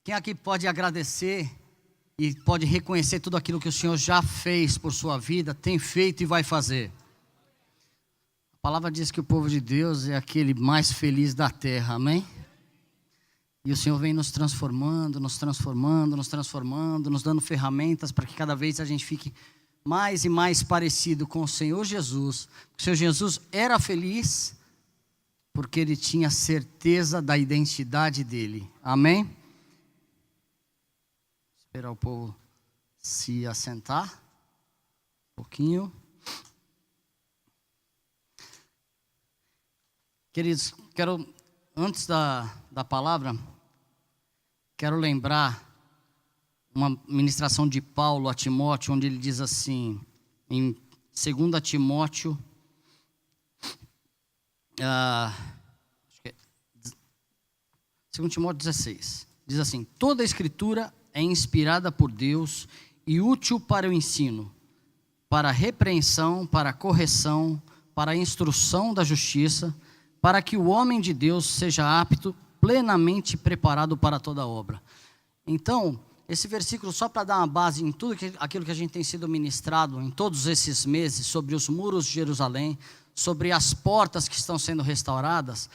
Quem aqui pode agradecer e pode reconhecer tudo aquilo que o Senhor já fez por sua vida, tem feito e vai fazer? A palavra diz que o povo de Deus é aquele mais feliz da terra, amém? E o Senhor vem nos transformando, nos dando ferramentas para que cada vez a gente fique mais e mais parecido com o Senhor Jesus. O Senhor Jesus era feliz porque ele tinha certeza da identidade dele, amém? Esperar o povo se assentar um pouquinho. Queridos, antes da palavra, quero lembrar uma ministração de Paulo a Timóteo, onde ele diz assim, em 2 Timóteo, 2 Timóteo 16, diz assim: toda a escritura é inspirada por Deus e útil para o ensino, para a repreensão, para a correção, para a instrução da justiça, para que o homem de Deus seja apto, plenamente preparado para toda obra. Então, esse versículo, só para dar uma base em tudo aquilo que a gente tem sido ministrado em todos esses meses, sobre os muros de Jerusalém, sobre as portas que estão sendo restauradas,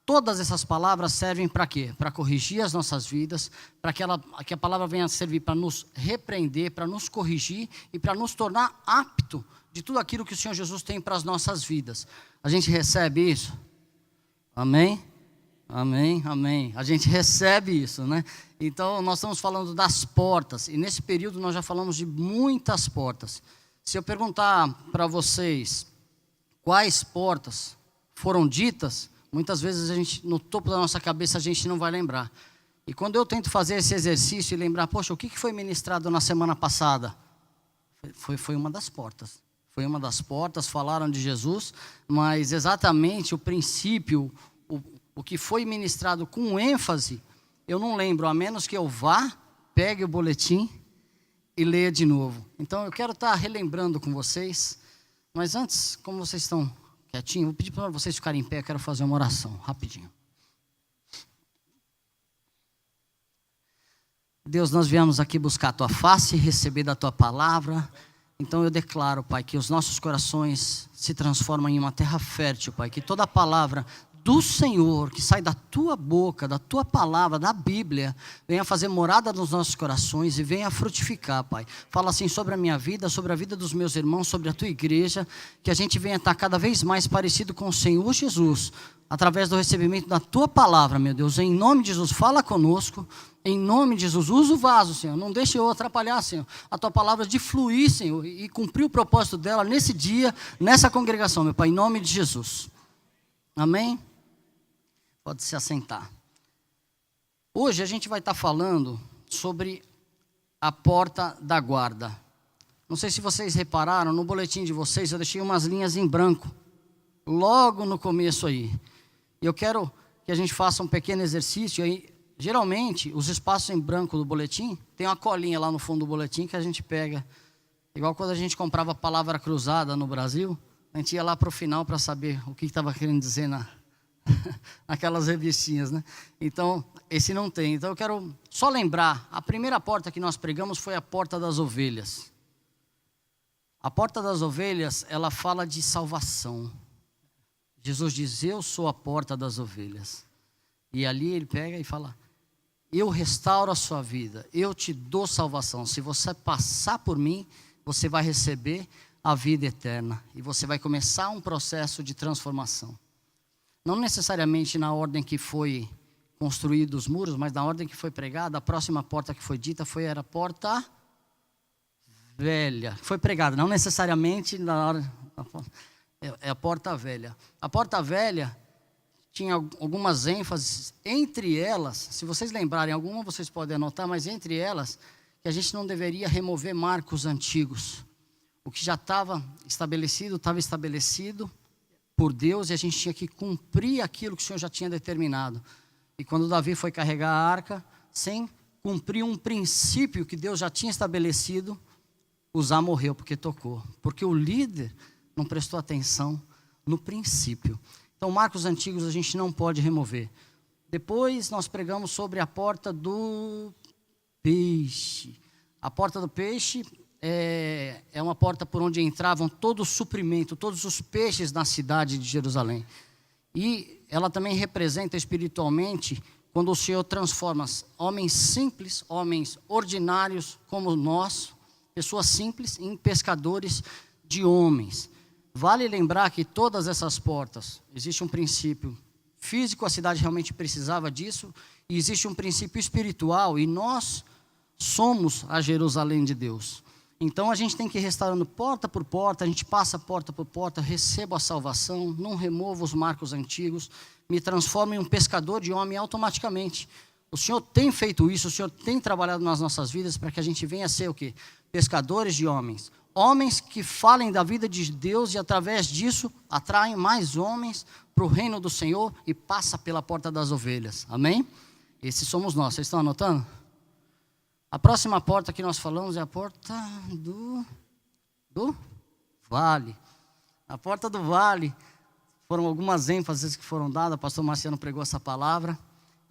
todas essas palavras servem para quê? Para corrigir as nossas vidas, para que a palavra venha a servir para nos repreender, para nos corrigir e para nos tornar apto de tudo aquilo que o Senhor Jesus tem para as nossas vidas. A gente recebe isso? Amém? Amém, amém. A gente recebe isso, né? Então, nós estamos falando das portas, e nesse período nós já falamos de muitas portas. Se eu perguntar para vocês quais portas foram ditas, muitas vezes a gente, no topo da nossa cabeça, a gente não vai lembrar. E quando eu tento fazer esse exercício e lembrar, poxa, o que foi ministrado na semana passada? Foi uma das portas. Foi uma das portas, falaram de Jesus, mas exatamente o princípio, o que foi ministrado com ênfase, eu não lembro, a menos que eu vá, pegue o boletim e leia de novo. Então eu quero estar relembrando com vocês, mas antes, como vocês estão quietinhos, vou pedir para vocês ficarem em pé, eu quero fazer uma oração, rapidinho. Deus, nós viemos aqui buscar a Tua face, receber da Tua palavra. Então eu declaro, Pai, que os nossos corações se transformam em uma terra fértil, Pai, que toda palavra do Senhor, que sai da Tua boca, da Tua palavra, da Bíblia, venha fazer morada nos nossos corações e venha frutificar, Pai. Fala assim sobre a minha vida, sobre a vida dos meus irmãos, sobre a Tua igreja, que a gente venha estar cada vez mais parecido com o Senhor Jesus, através do recebimento da Tua palavra, meu Deus. Em nome de Jesus, fala conosco. Em nome de Jesus, usa o vaso, Senhor. Não deixe eu atrapalhar, Senhor, a Tua palavra de fluir, Senhor, e cumprir o propósito dela nesse dia, nessa congregação, meu Pai, em nome de Jesus. Amém? Pode se assentar. Hoje a gente vai estar falando sobre a porta da guarda. Não sei se vocês repararam, no boletim de vocês eu deixei umas linhas em branco, logo no começo aí. E eu quero que a gente faça um pequeno exercício aí. Geralmente, os espaços em branco do boletim, tem uma colinha lá no fundo do boletim que a gente pega. Igual quando a gente comprava a palavra cruzada no Brasil, a gente ia lá para o final para saber o que estava querendo dizer naquelas revistinhas, né? Então, esse não tem. Então, eu quero só lembrar, a primeira porta que nós pregamos foi a porta das ovelhas. A porta das ovelhas, ela fala de salvação. Jesus diz, eu sou a porta das ovelhas. E ali ele pega e fala, eu restauro a sua vida, eu te dou salvação. Se você passar por mim, você vai receber a vida eterna. E você vai começar um processo de transformação. Não necessariamente na ordem que foi construído os muros, mas na ordem que foi pregada. A próxima porta que foi dita era a porta velha. Foi pregada, não necessariamente na hora. É a porta velha. A porta velha tinha algumas ênfases, entre elas, se vocês lembrarem alguma, vocês podem anotar, mas entre elas, que a gente não deveria remover marcos antigos. O que já estava estabelecido por Deus, e a gente tinha que cumprir aquilo que o Senhor já tinha determinado. E quando Davi foi carregar a arca, sem cumprir um princípio que Deus já tinha estabelecido, Uzá morreu porque tocou. Porque o líder não prestou atenção no princípio. Então, marcos antigos a gente não pode remover. Depois nós pregamos sobre a porta do peixe. A porta do peixe é uma porta por onde entravam todo o suprimento, todos os peixes na cidade de Jerusalém. E ela também representa espiritualmente quando o Senhor transforma homens simples, homens ordinários como nós, pessoas simples, em pescadores de homens. Vale lembrar que todas essas portas, existe um princípio físico, a cidade realmente precisava disso, e existe um princípio espiritual, e nós somos a Jerusalém de Deus. Então a gente tem que ir restaurando porta por porta, a gente passa porta por porta, recebo a salvação, não removo os marcos antigos, me transformo em um pescador de homem automaticamente. O Senhor tem feito isso, o Senhor tem trabalhado nas nossas vidas para que a gente venha a ser o quê? Pescadores de homens. Homens que falem da vida de Deus e através disso atraem mais homens para o reino do Senhor e passa pela porta das ovelhas. Amém? Esses somos nós. Vocês estão anotando? A próxima porta que nós falamos é a porta do vale. A porta do vale. Foram algumas ênfases que foram dadas. O pastor Marciano pregou essa palavra.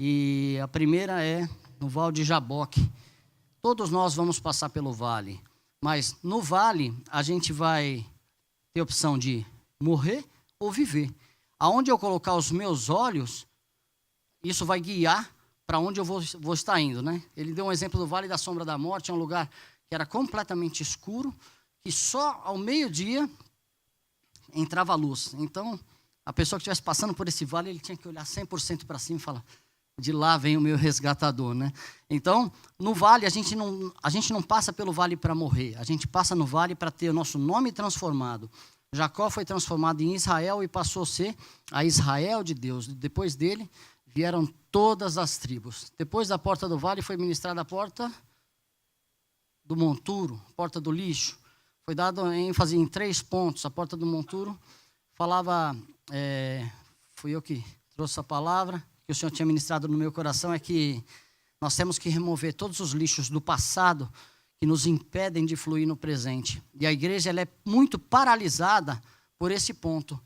E a primeira é no Vale de Jaboque. Todos nós vamos passar pelo vale. Mas no vale, a gente vai ter a opção de morrer ou viver. Aonde eu colocar os meus olhos, isso vai guiar para onde eu vou estar indo, né? Ele deu um exemplo do Vale da Sombra da Morte, é um lugar que era completamente escuro, que só ao meio-dia entrava a luz. Então, a pessoa que estivesse passando por esse vale, ele tinha que olhar 100% para cima e falar, de lá vem o meu resgatador, né? Então, no vale, a gente não passa pelo vale para morrer, a gente passa no vale para ter o nosso nome transformado. Jacó foi transformado em Israel e passou a ser a Israel de Deus. Depois dele, vieram todas as tribos. Depois da porta do vale, foi ministrada a porta do monturo, porta do lixo. Foi dado ênfase em 3 pontos. A porta do monturo falava, fui eu que trouxe a palavra, que o Senhor tinha ministrado no meu coração, é que nós temos que remover todos os lixos do passado que nos impedem de fluir no presente. E a igreja ela é muito paralisada por esse ponto,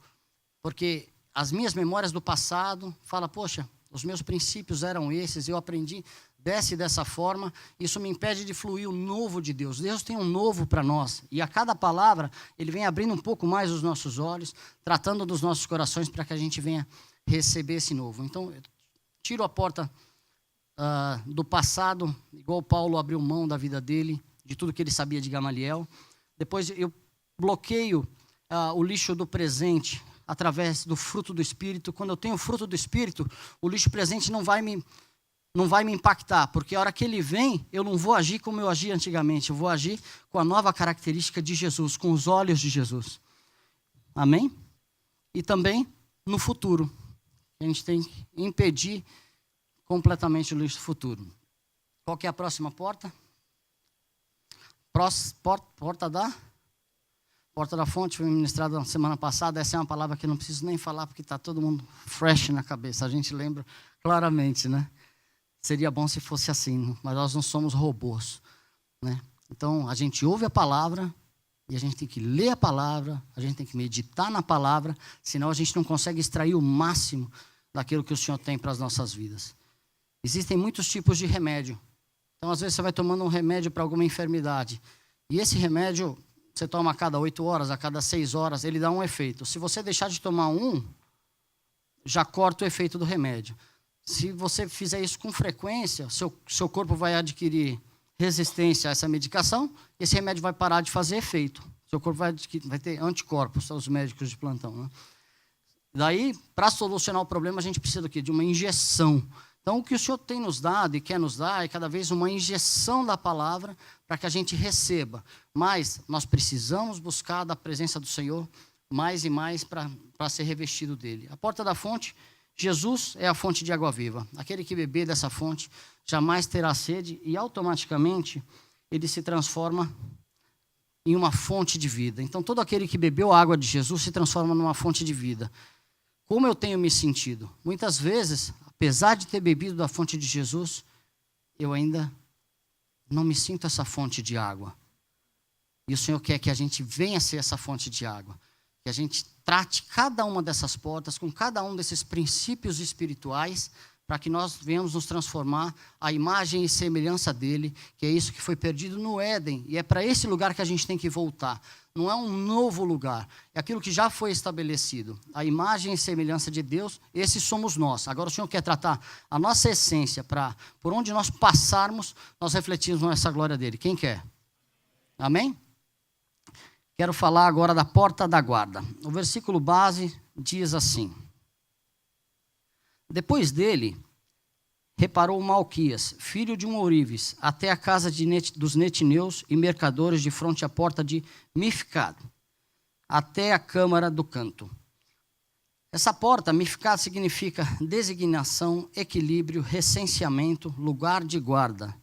porque as minhas memórias do passado falam, poxa, os meus princípios eram esses, eu aprendi dessa forma, isso me impede de fluir o novo de Deus. Deus tem um novo para nós, e a cada palavra, Ele vem abrindo um pouco mais os nossos olhos, tratando dos nossos corações para que a gente venha receber esse novo. Então, eu tiro a porta do passado, igual Paulo abriu mão da vida dele, de tudo que ele sabia de Gamaliel. Depois eu bloqueio o lixo do presente através do fruto do Espírito. Quando eu tenho o fruto do Espírito, o lixo presente não vai me impactar, porque a hora que ele vem, eu não vou agir como eu agia antigamente, eu vou agir com a nova característica de Jesus, com os olhos de Jesus. Amém? E também no futuro. A gente tem que impedir completamente o lixo futuro. Qual que é a próxima porta? Porta da fonte, foi ministrada na semana passada. Essa é uma palavra que eu não preciso nem falar, porque está todo mundo fresh na cabeça. A gente lembra claramente, né? Seria bom se fosse assim, mas nós não somos robôs, né? Então, a gente ouve a palavra, e a gente tem que ler a palavra, a gente tem que meditar na palavra, senão a gente não consegue extrair o máximo daquilo que o Senhor tem para as nossas vidas. Existem muitos tipos de remédio. Então, às vezes, você vai tomando um remédio para alguma enfermidade. E esse remédio, você toma a cada 8 horas, a cada 6 horas, ele dá um efeito. Se você deixar de tomar já corta o efeito do remédio. Se você fizer isso com frequência, seu corpo vai adquirir resistência a essa medicação, esse remédio vai parar de fazer efeito. Seu corpo vai ter anticorpos, são os médicos de plantão, né? Daí, para solucionar o problema, a gente precisa do quê? De uma injeção. Então, o que o Senhor tem nos dado e quer nos dar é cada vez uma injeção da palavra para que a gente receba. Mas nós precisamos buscar da presença do Senhor mais e mais para ser revestido dele. A porta da fonte, Jesus é a fonte de água viva. Aquele que beber dessa fonte jamais terá sede e automaticamente ele se transforma em uma fonte de vida. Então, todo aquele que bebeu a água de Jesus se transforma numa fonte de vida. Como eu tenho me sentido? Muitas vezes, apesar de ter bebido da fonte de Jesus, eu ainda não me sinto essa fonte de água. E o Senhor quer que a gente venha ser essa fonte de água. Que a gente trate cada uma dessas portas com cada um desses princípios espirituais para que nós venhamos nos transformar à imagem e semelhança dele, que é isso que foi perdido no Éden, e é para esse lugar que a gente tem que voltar. Não é um novo lugar, é aquilo que já foi estabelecido. A imagem e semelhança de Deus, esses somos nós. Agora o Senhor quer tratar a nossa essência, para por onde nós passarmos, nós refletirmos nessa glória dele. Quem quer? Amém? Quero falar agora da porta da guarda. O versículo base diz assim: depois dele, reparou Malquias, filho de um ourives, até a casa dos netineus e mercadores de fronte à porta de Mifcad, até a câmara do canto. Essa porta, Mifcad, significa designação, equilíbrio, recenseamento, lugar de guarda.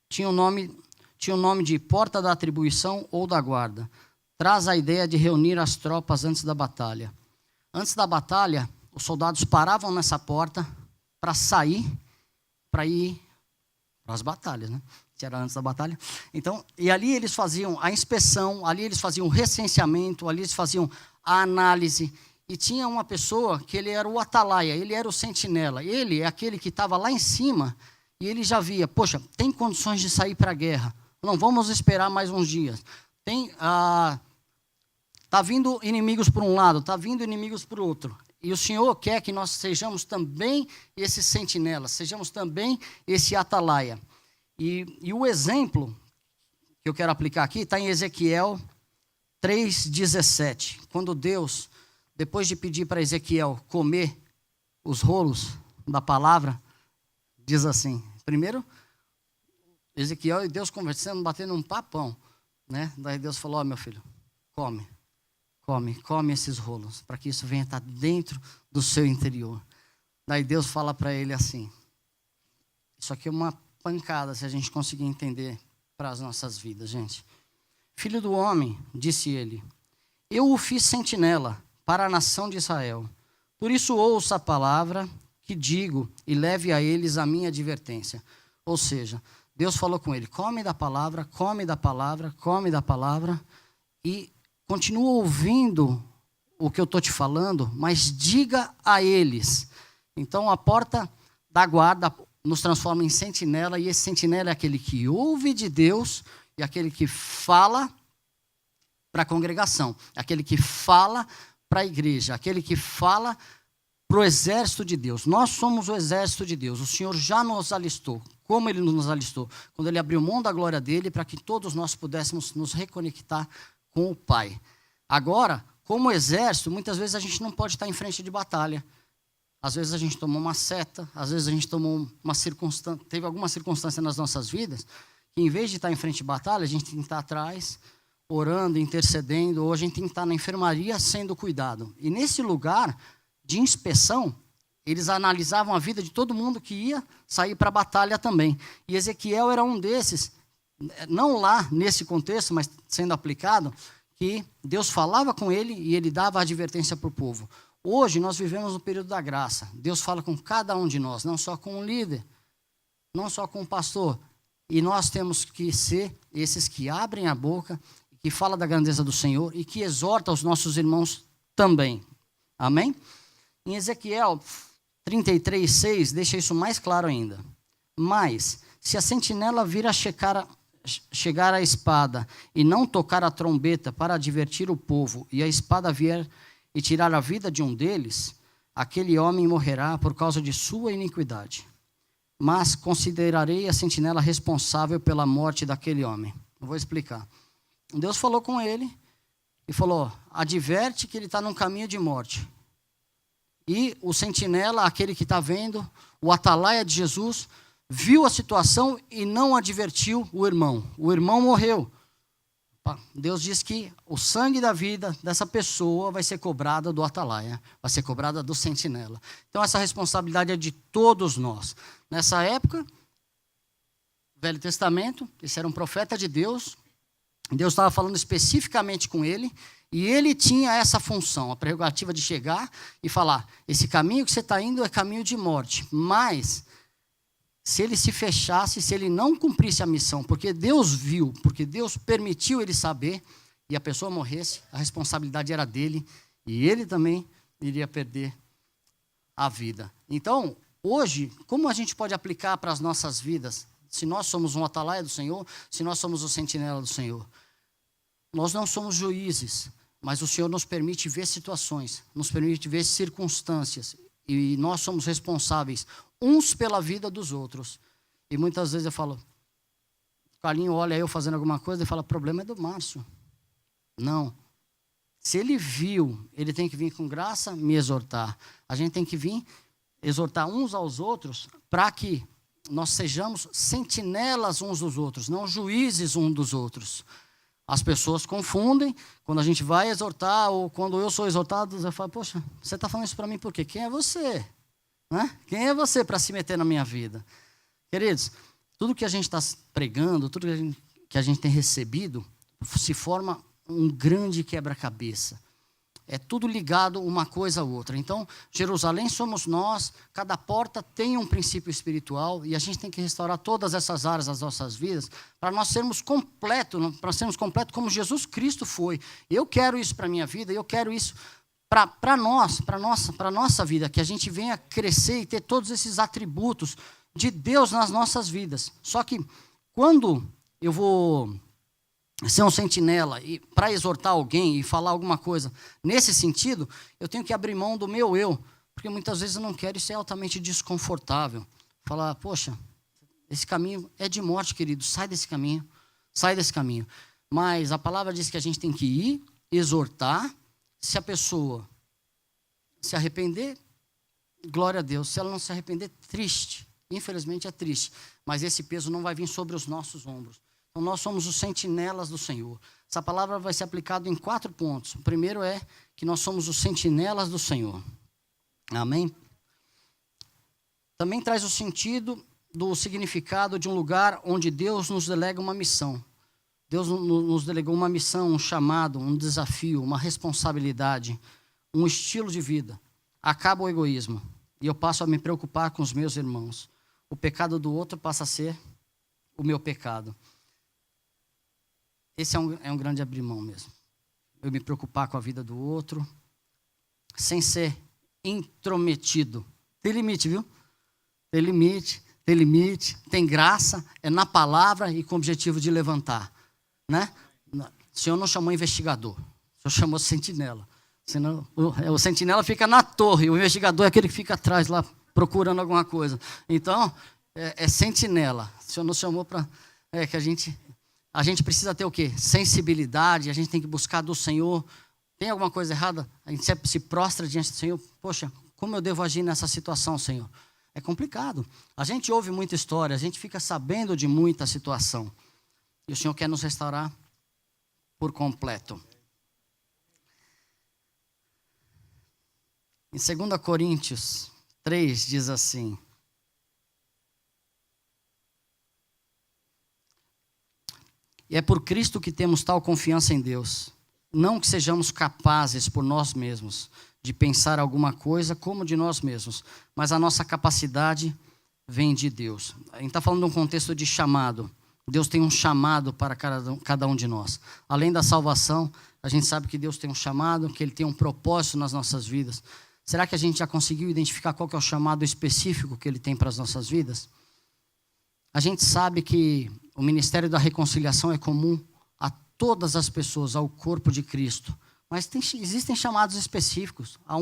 Tinha o nome de porta da atribuição ou da guarda. Traz a ideia de reunir as tropas antes da batalha. Antes da batalha, os soldados paravam nessa porta para sair, para ir para as batalhas, né? Que era antes da batalha. Então, e ali eles faziam a inspeção, ali eles faziam o recenseamento, ali eles faziam a análise. E tinha uma pessoa que ele era o atalaia, ele era o sentinela. Ele é aquele que estava lá em cima e ele já via, poxa, tem condições de sair para a guerra. Não, vamos esperar mais uns dias. Tá vindo inimigos por um lado, tá vindo inimigos por outro. E o Senhor quer que nós sejamos também esses sentinelas, sejamos também esse atalaia. E o exemplo que eu quero aplicar aqui está em Ezequiel 3,17. Quando Deus, depois de pedir para Ezequiel comer os rolos da palavra, diz assim, primeiro, Ezequiel e Deus conversando, batendo um papão, né? Daí Deus falou, ó, meu filho, come esses rolos, para que isso venha estar dentro do seu interior. Daí Deus fala para ele assim, isso aqui é uma pancada, se a gente conseguir entender para as nossas vidas, gente. Filho do homem, disse ele, eu o fiz sentinela para a nação de Israel. Por isso ouça a palavra que digo e leve a eles a minha advertência. Ou seja, Deus falou com ele, come da palavra, e continua ouvindo o que eu estou te falando, mas diga a eles. Então a porta da guarda nos transforma em sentinela, e esse sentinela é aquele que ouve de Deus e aquele que fala para a congregação, aquele que fala para a igreja, aquele que fala para o exército de Deus. Nós somos o exército de Deus. O Senhor já nos alistou. Como Ele nos alistou? Quando Ele abriu mão da glória dEle para que todos nós pudéssemos nos reconectar com o Pai. Agora, como exército, muitas vezes a gente não pode estar em frente de batalha. Às vezes a gente tomou uma seta, às vezes a gente tomou teve alguma circunstância nas nossas vidas, que em vez de estar em frente de batalha, a gente tem que estar atrás, orando, intercedendo, ou a gente tem que estar na enfermaria sendo cuidado. E nesse lugar de inspeção, eles analisavam a vida de todo mundo que ia sair para a batalha também. E Ezequiel era um desses, não lá nesse contexto, mas sendo aplicado, que Deus falava com ele e ele dava a advertência para o povo. Hoje nós vivemos no período da graça. Deus fala com cada um de nós, não só com o líder, não só com o pastor. E nós temos que ser esses que abrem a boca, que falam da grandeza do Senhor e que exortam os nossos irmãos também. Amém? Em Ezequiel 33:6, deixa isso mais claro ainda. Mas, se a sentinela vir a chegar a espada e não tocar a trombeta para advertir o povo, e a espada vier e tirar a vida de um deles, aquele homem morrerá por causa de sua iniquidade. Mas considerarei a sentinela responsável pela morte daquele homem. Eu vou explicar. Deus falou com ele e falou, adverte que ele está num caminho de morte. E o sentinela, aquele que está vendo, o atalaia de Jesus, viu a situação e não advertiu o irmão. O irmão morreu. Deus diz que o sangue da vida dessa pessoa vai ser cobrada do atalaia, vai ser cobrada do sentinela. Então essa responsabilidade é de todos nós. Nessa época, Velho Testamento, esse era um profeta de Deus, Deus estava falando especificamente com ele, e ele tinha essa função, a prerrogativa de chegar e falar, esse caminho que você está indo é caminho de morte, mas se ele se fechasse, se ele não cumprisse a missão, porque Deus viu, porque Deus permitiu ele saber, e a pessoa morresse, a responsabilidade era dele, e ele também iria perder a vida. Então, hoje, como a gente pode aplicar para as nossas vidas? Se nós somos um atalaia do Senhor, se nós somos o sentinela do Senhor. Nós não somos juízes, mas o Senhor nos permite ver situações, nos permite ver circunstâncias. E nós somos responsáveis uns pela vida dos outros. E muitas vezes eu falo, o Carlinho olha eu fazendo alguma coisa e fala, o problema é do Márcio. Não. Se ele viu, ele tem que vir com graça me exortar. A gente tem que vir exortar uns aos outros para que nós sejamos sentinelas uns dos outros, não juízes uns dos outros. As pessoas confundem, quando a gente vai exortar, ou quando eu sou exortado, eu falo, poxa, você está falando isso para mim por quê? Quem é você? Né? Quem é você para se meter na minha vida? Queridos, tudo que a gente está pregando, tudo que a gente tem recebido, se forma um grande quebra-cabeça. É tudo ligado uma coisa a outra. Então, Jerusalém somos nós, cada porta tem um princípio espiritual, e a gente tem que restaurar todas essas áreas das nossas vidas, para nós sermos completos, como Jesus Cristo foi. Eu quero isso para a minha vida, eu quero isso para nós, para a nossa vida, que a gente venha crescer e ter todos esses atributos de Deus nas nossas vidas. Só que, quando eu vou ser um sentinela e para exortar alguém e falar alguma coisa nesse sentido, eu tenho que abrir mão do meu eu, porque muitas vezes eu não quero, isso é altamente desconfortável. Falar, poxa, esse caminho é de morte, querido, sai desse caminho. Mas a palavra diz que a gente tem que ir, exortar. Se a pessoa se arrepender, glória a Deus. Se ela não se arrepender, triste. Infelizmente é triste. Mas esse peso não vai vir sobre os nossos ombros. Então, nós somos os sentinelas do Senhor. Essa palavra vai ser aplicada em 4 pontos. O primeiro é que nós somos os sentinelas do Senhor. Amém? Também traz o sentido do significado de um lugar onde Deus nos delega uma missão. Deus nos delegou uma missão, um chamado, um desafio, uma responsabilidade, um estilo de vida. Acaba o egoísmo e eu passo a me preocupar com os meus irmãos. O pecado do outro passa a ser o meu pecado. Esse é um grande abrir mão mesmo. Eu me preocupar com a vida do outro, sem ser intrometido. Tem limite, viu? Tem limite, tem graça, é na palavra e com o objetivo de levantar. Né? O Senhor não chamou investigador, o Senhor chamou sentinela. Senão, o sentinela fica na torre, o investigador é aquele que fica atrás lá, procurando alguma coisa. Então, é sentinela. O Senhor nos chamou para que a gente precisa ter o quê? Sensibilidade, a gente tem que buscar do Senhor. Tem alguma coisa errada? A gente se prostra diante do Senhor. Poxa, como eu devo agir nessa situação, Senhor? É complicado. A gente ouve muita história, a gente fica sabendo de muita situação. E o Senhor quer nos restaurar por completo. Em 2 Coríntios 3 diz assim: e é por Cristo que temos tal confiança em Deus, não que sejamos capazes por nós mesmos de pensar alguma coisa como de nós mesmos, mas a nossa capacidade vem de Deus. A gente está falando de um contexto de chamado. Deus tem um chamado para cada um de nós. Além da salvação, a gente sabe que Deus tem um chamado, que Ele tem um propósito nas nossas vidas. Será que a gente já conseguiu identificar qual que é o chamado específico que Ele tem para as nossas vidas? A gente sabe que o ministério da reconciliação é comum a todas as pessoas, ao corpo de Cristo. Mas existem chamados específicos. A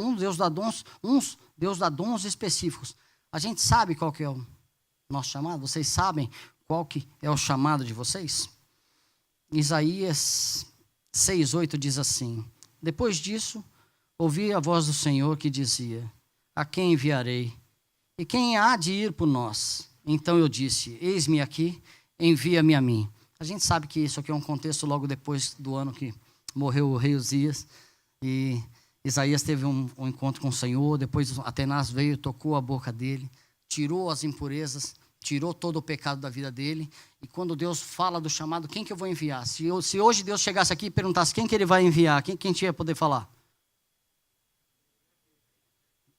Deus dá dons específicos. A gente sabe qual que é o nosso chamado? Vocês sabem qual que é o chamado de vocês? Isaías 6:8 diz assim: depois disso, ouvi a voz do Senhor que dizia: a quem enviarei? E quem há de ir por nós? Então eu disse: eis-me aqui, envia-me a mim. A gente sabe que isso aqui é um contexto logo depois do ano que morreu o rei Uzias. E Isaías teve um encontro com o Senhor. Depois Atenas veio, tocou a boca dele, tirou as impurezas, tirou todo o pecado da vida dele. E quando Deus fala do chamado, quem que eu vou enviar? Se hoje Deus chegasse aqui e perguntasse quem que Ele vai enviar, quem a gente ia poder falar?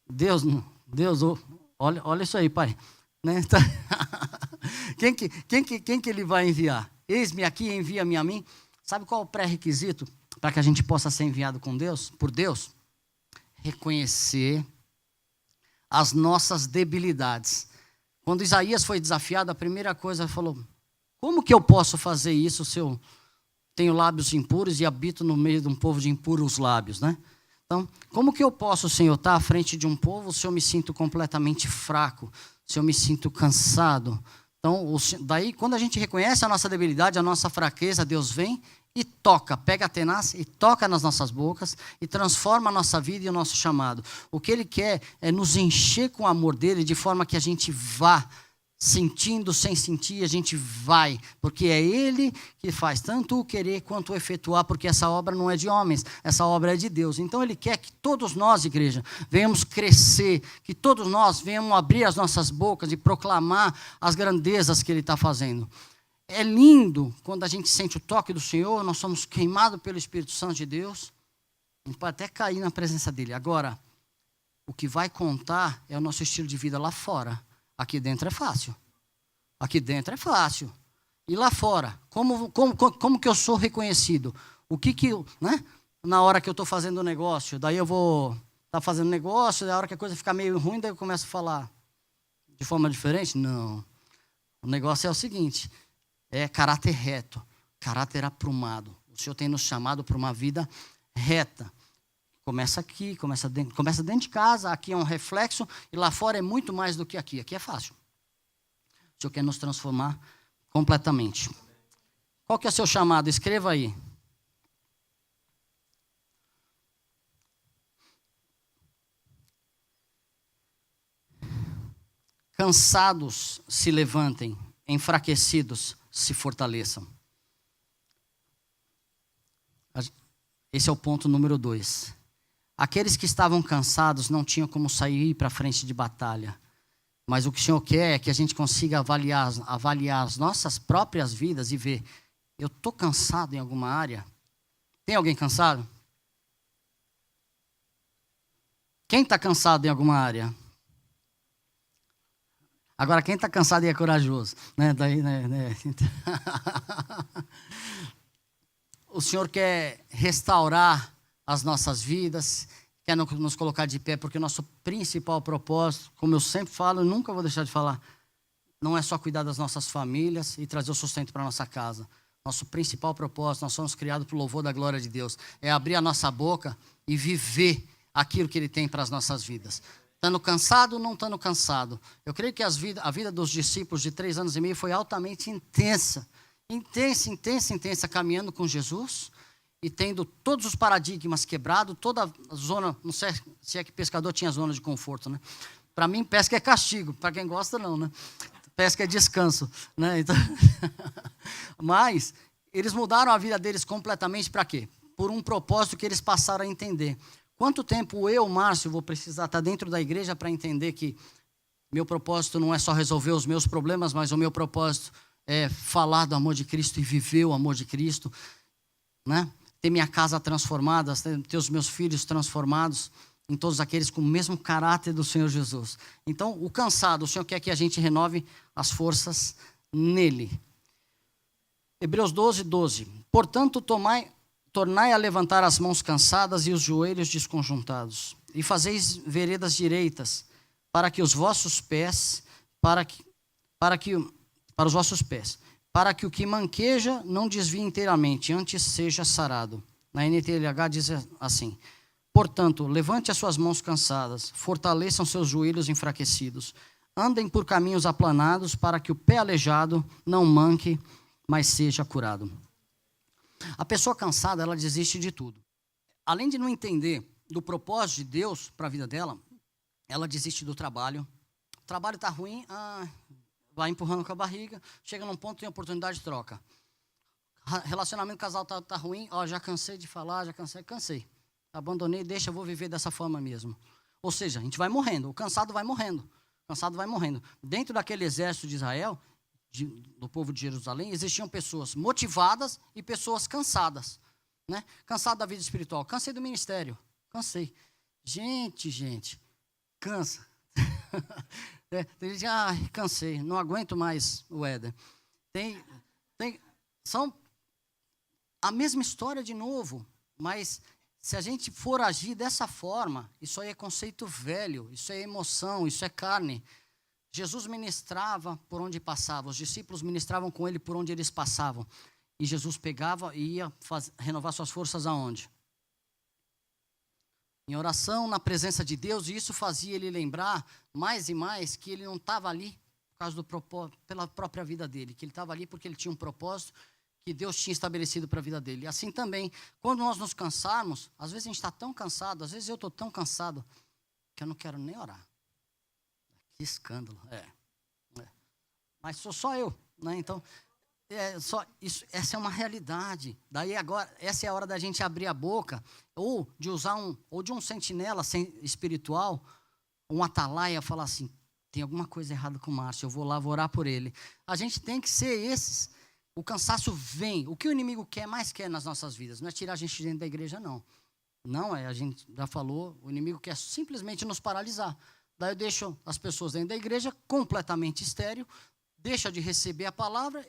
Deus, olha isso aí, pai. Né? Quem que Ele vai enviar? Eis-me aqui, envia-me a mim. Sabe qual é o pré-requisito para que a gente possa ser enviado por Deus? Reconhecer as nossas debilidades. Quando Isaías foi desafiado, a primeira coisa ele falou: como que eu posso fazer isso se eu tenho lábios impuros e habito no meio de um povo de impuros lábios, né? Então, como que eu posso, Senhor, estar à frente de um povo se eu me sinto completamente fraco, se eu me sinto cansado? Então, daí, quando a gente reconhece a nossa debilidade, a nossa fraqueza, Deus vem e toca, pega a tenaz e toca nas nossas bocas e transforma a nossa vida e o nosso chamado. O que Ele quer é nos encher com o amor dEle, de forma que a gente vá, sentindo, sem sentir, a gente vai, porque é Ele que faz tanto o querer quanto o efetuar, porque essa obra não é de homens, essa obra é de Deus. Então Ele quer que todos nós, igreja, venhamos crescer, que todos nós venhamos abrir as nossas bocas e proclamar as grandezas que Ele está fazendo. É lindo quando a gente sente o toque do Senhor, nós somos queimados pelo Espírito Santo de Deus, a gente pode até cair na presença dEle. Agora, o que vai contar é o nosso estilo de vida lá fora. Aqui dentro é fácil. Aqui dentro é fácil. E lá fora, como que eu sou reconhecido? O que né? Na hora que eu estou fazendo negócio, daí eu vou estar fazendo negócio, na hora que a coisa ficar meio ruim, daí eu começo a falar de forma diferente? Não. O negócio é o seguinte, é caráter reto, caráter aprumado. O Senhor tem nos chamado para uma vida reta. Começa aqui, começa dentro de casa, aqui é um reflexo, e lá fora é muito mais do que aqui. Aqui é fácil. O Senhor quer nos transformar completamente. Qual que é o seu chamado? Escreva aí. Cansados se levantem, enfraquecidos se fortaleçam. Esse é o ponto número 2. Aqueles que estavam cansados não tinham como sair para a frente de batalha. Mas o que o Senhor quer é que a gente consiga avaliar as nossas próprias vidas e ver: eu estou cansado em alguma área? Tem alguém cansado? Quem está cansado em alguma área? Agora, quem está cansado e é corajoso? Né? Daí, né? O Senhor quer restaurar as nossas vidas, quer nos colocar de pé, porque o nosso principal propósito, como eu sempre falo, nunca vou deixar de falar, não é só cuidar das nossas famílias e trazer o sustento para a nossa casa. Nosso principal propósito, nós somos criados para o louvor da glória de Deus, é abrir a nossa boca e viver aquilo que Ele tem para as nossas vidas. Estando cansado ou não estando cansado. Eu creio que a vida dos discípulos de 3 anos e meio foi altamente intensa, caminhando com Jesus, e tendo todos os paradigmas quebrados, toda a zona, não sei se é que pescador tinha zona de conforto, né? Para mim, pesca é castigo, para quem gosta não, né? Pesca é descanso, né? Então, mas eles mudaram a vida deles completamente para quê? Por um propósito que eles passaram a entender. Quanto tempo eu, Márcio, vou precisar estar dentro da igreja para entender que meu propósito não é só resolver os meus problemas, mas o meu propósito é falar do amor de Cristo e viver o amor de Cristo, né? Ter minha casa transformada, ter os meus filhos transformados em todos aqueles com o mesmo caráter do Senhor Jesus. Então, o cansado, o Senhor quer que a gente renove as forças nele. Hebreus 12:12. Portanto, tornai a levantar as mãos cansadas e os joelhos desconjuntados, e fazeis veredas direitas para os vossos pés, para o que manqueja não desvie inteiramente, antes seja sarado. Na NTLH diz assim: portanto, levante as suas mãos cansadas, fortaleçam seus joelhos enfraquecidos, andem por caminhos aplanados, para que o pé aleijado não manque, mas seja curado. A pessoa cansada, ela desiste de tudo. Além de não entender do propósito de Deus para a vida dela, ela desiste do trabalho. O trabalho está ruim, vai empurrando com a barriga, chega num ponto, tem oportunidade de troca. Relacionamento casal tá ruim, já cansei de falar, cansei. Abandonei, eu vou viver dessa forma mesmo. Ou seja, a gente vai morrendo, o cansado vai morrendo. Dentro daquele exército de Israel, do povo de Jerusalém, existiam pessoas motivadas e pessoas cansadas, né? Cansado da vida espiritual, cansei do ministério, cansei. Gente, cansa. Tem gente, cansei, não aguento mais o Éder. São a mesma história de novo, mas Se a gente for agir dessa forma, isso aí é conceito velho, isso é emoção, isso é carne. Jesus ministrava por onde passava, os discípulos ministravam com ele por onde eles passavam. E Jesus pegava e ia renovar suas forças aonde? Em oração, na presença de Deus, e isso fazia ele lembrar mais e mais que ele não estava ali por causa do propósito, pela própria vida dele, que ele estava ali porque ele tinha um propósito que Deus tinha estabelecido para a vida dele. E assim também, quando nós nos cansarmos, às vezes a gente está tão cansado, às vezes eu estou tão cansado, que eu não quero nem orar. Que escândalo, Mas sou só eu, né? Então, essa é uma realidade. Daí agora, essa é a hora da gente abrir a boca, ou de um sentinela espiritual, um atalaia, falar assim, tem alguma coisa errada com o Márcio, eu vou lá, vou orar por ele. A gente tem que ser esses. O cansaço vem. O que o inimigo mais quer nas nossas vidas? Não é tirar a gente dentro da igreja, não. Não é, a gente já falou, o inimigo quer simplesmente nos paralisar. Daí eu deixo as pessoas dentro da igreja completamente estéril, deixa de receber a palavra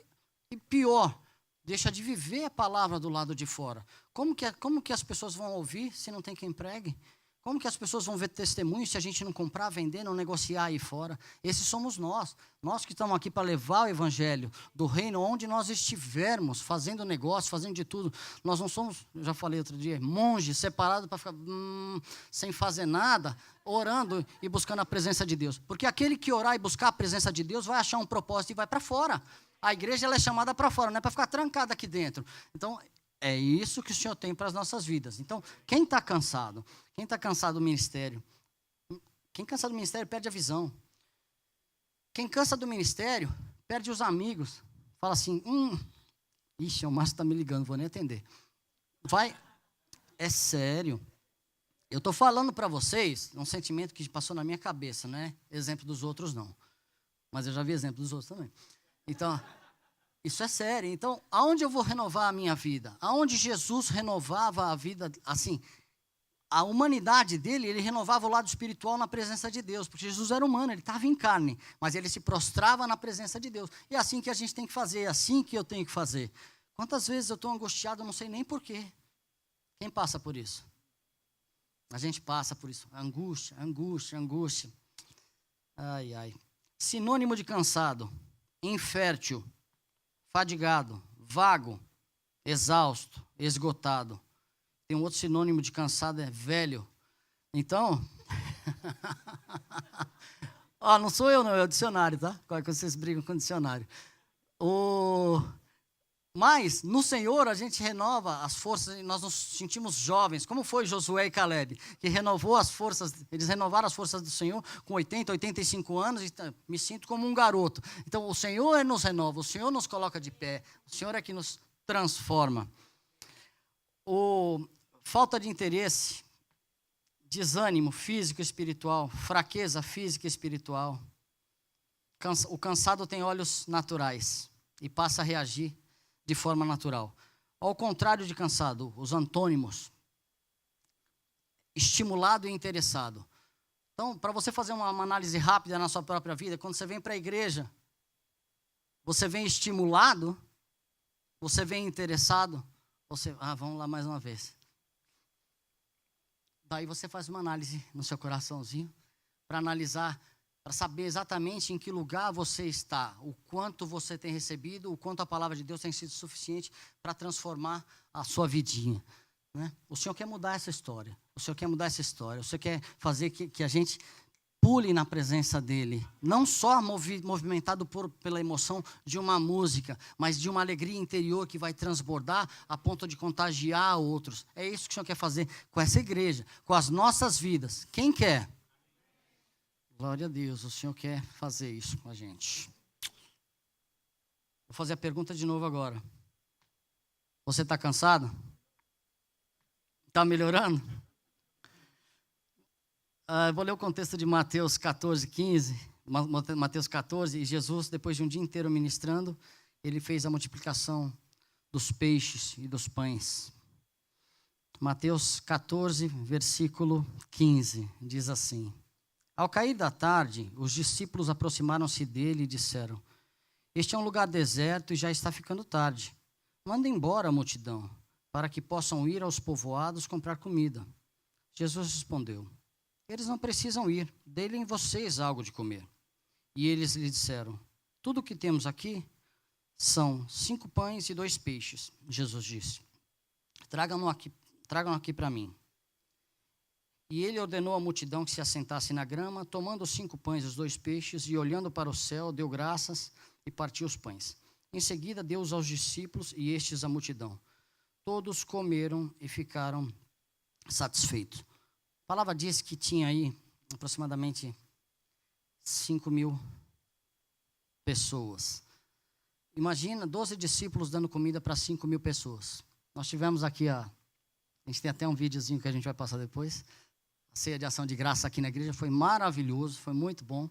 e pior, deixa de viver a palavra do lado de fora. Como que as pessoas vão ouvir se não tem quem pregue? Como que as pessoas vão ver testemunhos se a gente não comprar, vender, não negociar aí fora? Esses somos nós. Nós que estamos aqui para levar o evangelho do reino onde nós estivermos, fazendo negócio, fazendo de tudo. Nós não somos, eu já falei outro dia, monges separados para ficar sem fazer nada, orando e buscando a presença de Deus. Porque aquele que orar e buscar a presença de Deus vai achar um propósito e vai para fora. A igreja ela é chamada para fora, não é para ficar trancada aqui dentro. Então, é isso que o Senhor tem para as nossas vidas. Então, quem está cansado? Quem está cansado do ministério? Quem cansa do ministério perde a visão. Quem cansa do ministério perde os amigos. Fala assim, ixi, o Márcio está me ligando, vou nem atender. É sério. Eu estou falando para vocês um sentimento que passou na minha cabeça, não é exemplo dos outros, não. Mas eu já vi exemplo dos outros também. Então, isso é sério. Então, aonde eu vou renovar a minha vida? Aonde Jesus renovava a vida, assim, a humanidade dele, ele renovava o lado espiritual na presença de Deus, porque Jesus era humano, ele estava em carne, mas ele se prostrava na presença de Deus. E é assim que a gente tem que fazer, é assim que eu tenho que fazer. Quantas vezes eu estou angustiado, eu não sei nem porquê. Quem passa por isso? A gente passa por isso. Angústia, angústia, angústia. Ai, ai. Sinônimo de cansado: infértil, fadigado, vago, exausto, esgotado. Tem um outro sinônimo de cansado, é velho. Então, não sou eu não, é o dicionário, tá? Qual que vocês brigam com o dicionário. Mas, no Senhor, a gente renova as forças e nós nos sentimos jovens, como foi Josué e Caleb, que renovou as forças, eles renovaram as forças do Senhor com 80, 85 anos, e me sinto como um garoto. Então, o Senhor nos renova, o Senhor nos coloca de pé, o Senhor é que nos transforma. Falta de interesse, desânimo físico e espiritual, fraqueza física e espiritual. O cansado tem olhos naturais e passa a reagir de forma natural. Ao contrário de cansado, os antônimos: estimulado e interessado. Então, para você fazer uma análise rápida na sua própria vida, quando você vem para a igreja, você vem estimulado, você vem interessado, vamos lá mais uma vez. Daí você faz uma análise no seu coraçãozinho, para analisar, para saber exatamente em que lugar você está, o quanto você tem recebido, o quanto a palavra de Deus tem sido suficiente para transformar a sua vidinha, né? O Senhor quer mudar essa história, o Senhor quer mudar essa história, o Senhor quer fazer que a gente pule na presença dEle, não só movimentado pela emoção de uma música, mas de uma alegria interior que vai transbordar a ponto de contagiar outros. É isso que o Senhor quer fazer com essa igreja, com as nossas vidas. Quem quer? Glória a Deus, o Senhor quer fazer isso com a gente. Vou fazer a pergunta de novo agora. Você está cansado? Está melhorando? Vou ler o contexto de Mateus 14, 15. Mateus 14, e Jesus, depois de um dia inteiro ministrando, ele fez a multiplicação dos peixes e dos pães. Mateus 14, versículo 15, diz assim: Ao cair da tarde, os discípulos aproximaram-se dele e disseram: Este é um lugar deserto e já está ficando tarde. Manda embora a multidão, para que possam ir aos povoados comprar comida. Jesus respondeu: eles não precisam ir, dêem vocês algo de comer. E eles lhe disseram: tudo o que temos aqui são 5 pães e 2 peixes. Jesus disse: tragam aqui para mim. E ele ordenou à multidão que se assentasse na grama, tomando os 5 pães e os 2 peixes, e olhando para o céu, deu graças e partiu os pães. Em seguida, deu-os aos discípulos e estes à multidão. Todos comeram e ficaram satisfeitos. A palavra diz que tinha aí aproximadamente 5.000 pessoas. Imagina 12 discípulos dando comida para 5.000 pessoas. Nós tivemos aqui, a gente tem até um videozinho que a gente vai passar depois. A ceia de ação de graça aqui na igreja foi maravilhoso, foi muito bom.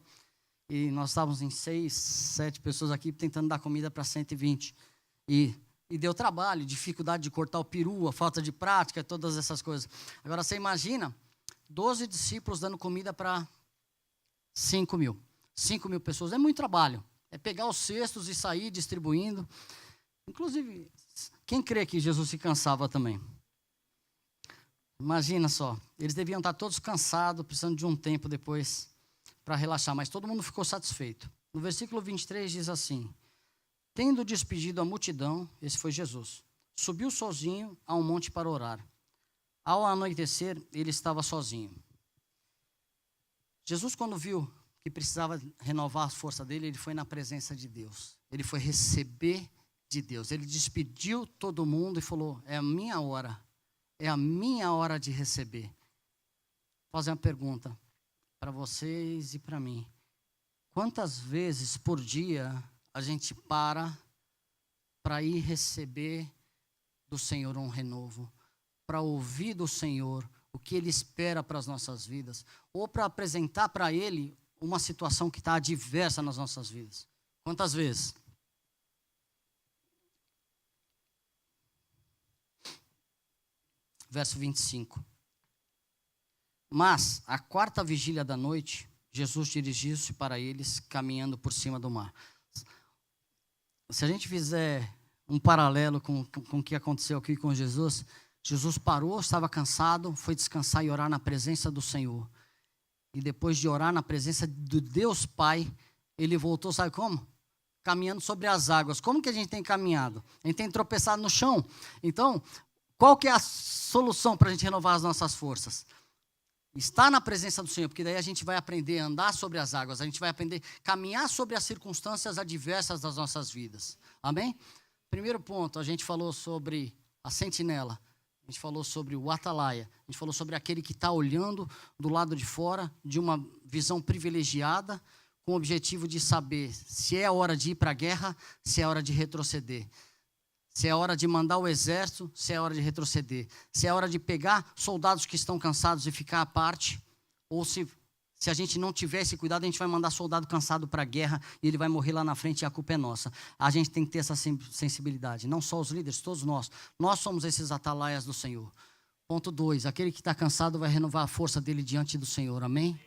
E nós estávamos em 6, 7 pessoas aqui tentando dar comida para 120. E deu trabalho, dificuldade de cortar o peru, a falta de prática, todas essas coisas. Agora você imagina 12 discípulos dando comida para 5.000. 5.000 pessoas, é muito trabalho. É pegar os cestos e sair distribuindo. Inclusive, quem crê que Jesus se cansava também? Imagina só, eles deviam estar todos cansados, precisando de um tempo depois para relaxar, mas todo mundo ficou satisfeito. No versículo 23 diz assim: tendo despedido a multidão, esse foi Jesus, subiu sozinho a um monte para orar. Ao anoitecer, ele estava sozinho. Jesus, quando viu que precisava renovar a força dele, ele foi na presença de Deus. Ele foi receber de Deus. Ele despediu todo mundo e falou: é a minha hora. É a minha hora de receber. Vou fazer uma pergunta para vocês e para mim. Quantas vezes por dia a gente para ir receber do Senhor um renovo? Para ouvir do Senhor o que Ele espera para as nossas vidas? Ou para apresentar para Ele uma situação que está adversa nas nossas vidas? Quantas vezes? Verso 25. Mas, à 4ª vigília da noite, Jesus dirigiu-se para eles, caminhando por cima do mar. Se a gente fizer um paralelo com o que aconteceu aqui com Jesus, Jesus parou, estava cansado, foi descansar e orar na presença do Senhor. E depois de orar na presença do Deus Pai, ele voltou, sabe como? Caminhando sobre as águas. Como que a gente tem caminhado? A gente tem tropeçado no chão. Então, qual que é a solução para a gente renovar as nossas forças? Estar na presença do Senhor, porque daí a gente vai aprender a andar sobre as águas, a gente vai aprender a caminhar sobre as circunstâncias adversas das nossas vidas. Amém? Primeiro ponto, a gente falou sobre a sentinela, a gente falou sobre o atalaia, a gente falou sobre aquele que está olhando do lado de fora, de uma visão privilegiada, com o objetivo de saber se é hora de ir para a guerra, se é hora de retroceder. Se é hora de mandar o exército, se é hora de retroceder. Se é hora de pegar soldados que estão cansados e ficar à parte. Ou se a gente não tiver esse cuidado, a gente vai mandar soldado cansado para a guerra e ele vai morrer lá na frente e a culpa é nossa. A gente tem que ter essa sensibilidade. Não só os líderes, todos nós. Nós somos esses atalaias do Senhor. Ponto 2. Aquele que está cansado vai renovar a força dele diante do Senhor. Amém?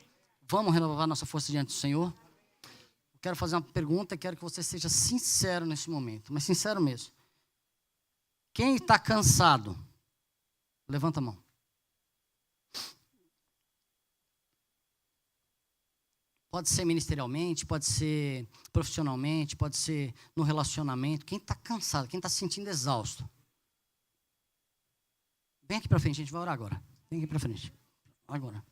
Vamos renovar nossa força diante do Senhor? Eu quero fazer uma pergunta e quero que você seja sincero nesse momento. Mas sincero mesmo. Quem está cansado? Levanta a mão. Pode ser ministerialmente, pode ser profissionalmente, pode ser no relacionamento. Quem está cansado, quem está se sentindo exausto? Vem aqui para frente, a gente vai orar agora. Vem aqui para frente. Agora.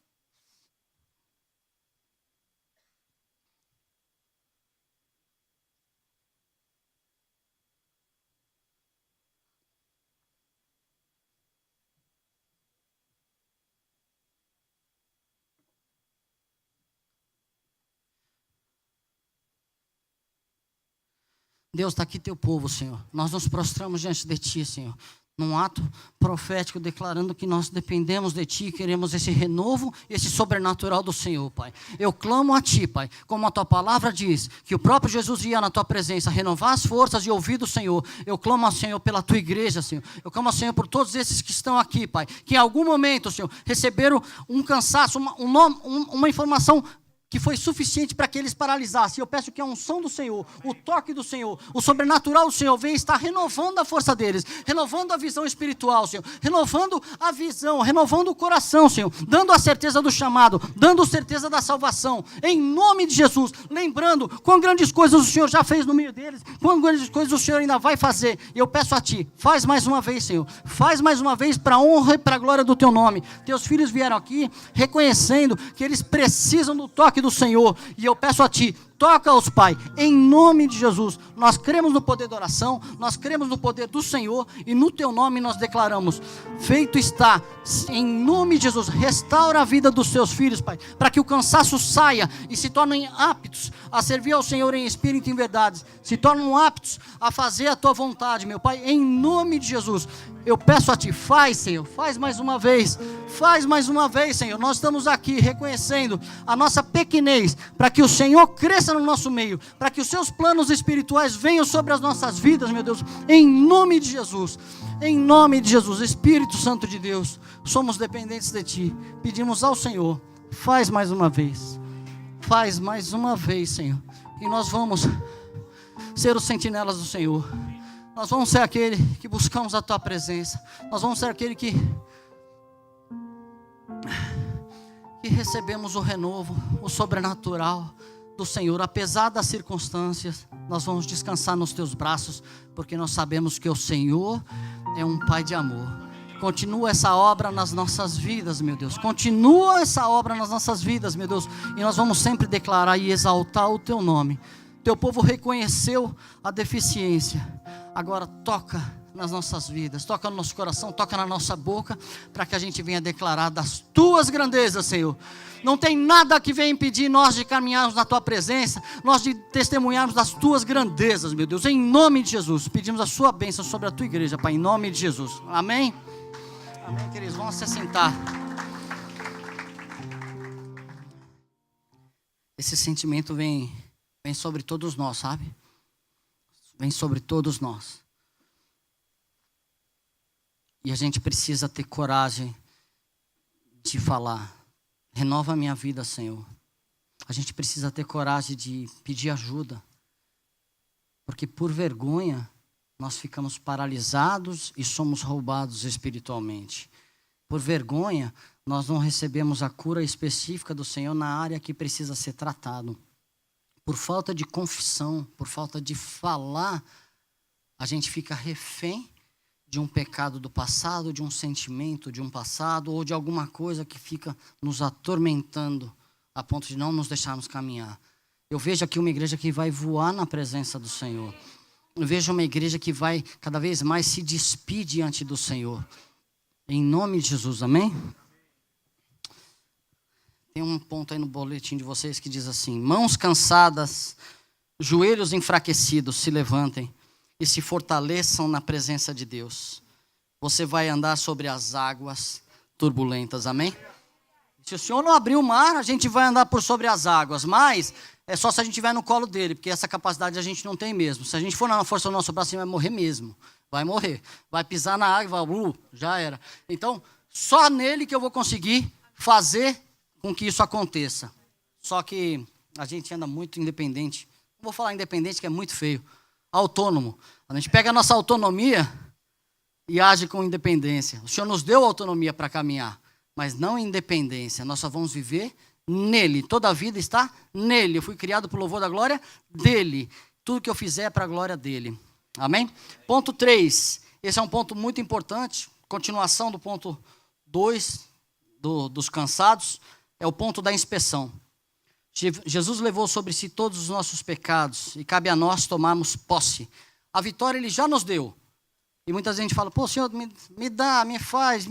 Deus, está aqui teu povo, Senhor. Nós nos prostramos diante de ti, Senhor. Num ato profético, declarando que nós dependemos de ti, queremos esse renovo, esse sobrenatural do Senhor, Pai. Eu clamo a ti, Pai, como a tua palavra diz, que o próprio Jesus ia na tua presença, renovar as forças e ouvir do Senhor. Eu clamo ao Senhor pela tua igreja, Senhor. Eu clamo ao Senhor por todos esses que estão aqui, Pai, que em algum momento, Senhor, receberam um cansaço, uma informação que foi suficiente para que eles paralisassem. Eu peço que a unção do Senhor, o toque do Senhor, o sobrenatural do Senhor venha estar renovando a força deles, renovando a visão espiritual, Senhor, renovando a visão, renovando o coração, Senhor, dando a certeza do chamado, dando a certeza da salvação, em nome de Jesus, lembrando quão grandes coisas o Senhor já fez no meio deles, quão grandes coisas o Senhor ainda vai fazer. E eu peço a Ti, faz mais uma vez, Senhor, faz mais uma vez para a honra e para a glória do Teu nome. Teus filhos vieram aqui reconhecendo que eles precisam do toque do Senhor, e eu peço a Ti, toca-os, Pai, em nome de Jesus. Nós cremos no poder da oração, nós cremos no poder do Senhor, e no Teu nome nós declaramos, feito está, em nome de Jesus. Restaura a vida dos Teus filhos, Pai, para que o cansaço saia e se tornem aptos a servir ao Senhor em espírito e em verdade, se tornem aptos a fazer a Tua vontade, meu Pai, em nome de Jesus. Eu peço a Ti, faz, Senhor, faz mais uma vez, Senhor. Nós estamos aqui reconhecendo a nossa pequenez, para que o Senhor cresça no nosso meio, para que os Seus planos espirituais venham sobre as nossas vidas, meu Deus, em nome de Jesus, Espírito Santo de Deus, somos dependentes de Ti, pedimos ao Senhor, faz mais uma vez, Senhor, e nós vamos ser os sentinelas do Senhor. Nós vamos ser aquele que buscamos a Tua presença. Nós vamos ser aquele que recebemos o renovo, o sobrenatural do Senhor. Apesar das circunstâncias, nós vamos descansar nos Teus braços, porque nós sabemos que o Senhor é um Pai de amor. Continua essa obra nas nossas vidas, meu Deus. Continua essa obra nas nossas vidas, meu Deus. E nós vamos sempre declarar e exaltar o Teu nome. Teu povo reconheceu a deficiência. Agora toca nas nossas vidas, toca no nosso coração, toca na nossa boca, para que a gente venha declarar das Tuas grandezas, Senhor. Não tem nada que venha impedir nós de caminharmos na Tua presença, nós de testemunharmos das Tuas grandezas, meu Deus, em nome de Jesus. Pedimos a Sua bênção sobre a Tua igreja, Pai, em nome de Jesus. Amém? Amém, queridos, vamos se sentar. Esse sentimento vem sobre todos nós, sabe? Vem sobre todos nós. E a gente precisa ter coragem de falar, renova a minha vida, Senhor. A gente precisa ter coragem de pedir ajuda. Porque por vergonha, nós ficamos paralisados e somos roubados espiritualmente. Por vergonha, nós não recebemos a cura específica do Senhor na área que precisa ser tratado. Por falta de confissão, por falta de falar, a gente fica refém de um pecado do passado, de um sentimento de um passado, ou de alguma coisa que fica nos atormentando, a ponto de não nos deixarmos caminhar. Eu vejo aqui uma igreja que vai voar na presença do Senhor. Eu vejo uma igreja que vai cada vez mais se despir diante do Senhor. Em nome de Jesus, amém? Tem um ponto aí no boletim de vocês que diz assim: mãos cansadas, joelhos enfraquecidos, se levantem e se fortaleçam na presença de Deus. Você vai andar sobre as águas turbulentas, amém? Se o Senhor não abrir o mar, a gente vai andar por sobre as águas, mas é só se a gente estiver no colo dele, porque essa capacidade a gente não tem mesmo. Se a gente for na força do nosso braço, a gente vai morrer mesmo. Vai morrer. Vai pisar na água, já era. Então, só nele que eu vou conseguir fazer com que isso aconteça. Só que a gente anda muito independente. Não vou falar independente, que é muito feio. Autônomo. A gente pega a nossa autonomia e age com independência. O Senhor nos deu autonomia para caminhar, mas não independência. Nós só vamos viver nele. Toda a vida está nele. Eu fui criado para o louvor da glória dele. Tudo que eu fizer é para a glória dele. Amém? Ponto 3. Esse é um ponto muito importante. Continuação do ponto 2 dos cansados. É o ponto da inspeção. Jesus levou sobre si todos os nossos pecados e cabe a nós tomarmos posse. A vitória Ele já nos deu. E muita gente fala, pô, Senhor, me dá, me faz.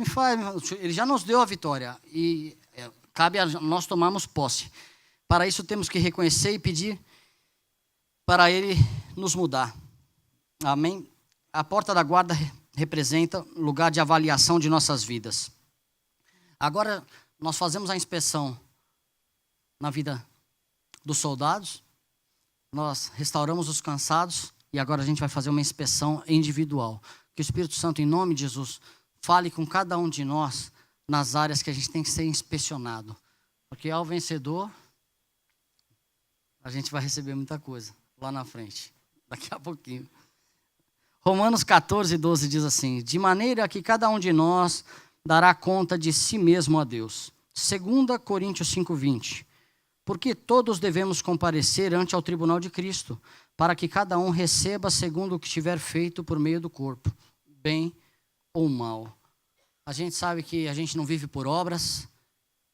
Ele já nos deu a vitória e cabe a nós tomarmos posse. Para isso temos que reconhecer e pedir para Ele nos mudar. Amém? A porta da guarda representa lugar de avaliação de nossas vidas. Agora nós fazemos a inspeção na vida dos soldados, nós restauramos os cansados e agora a gente vai fazer uma inspeção individual. Que o Espírito Santo, em nome de Jesus, fale com cada um de nós nas áreas que a gente tem que ser inspecionado. Porque ao vencedor, A gente vai receber muita coisa lá na frente, daqui a pouquinho. Romanos 14, 12 diz assim: de maneira que cada um de nós dará conta de si mesmo a Deus. 2 Coríntios 5, 20. Porque todos devemos comparecer ante ao tribunal de Cristo, para que cada um receba segundo o que tiver feito por meio do corpo, bem ou mal. A gente sabe que a gente não vive por obras,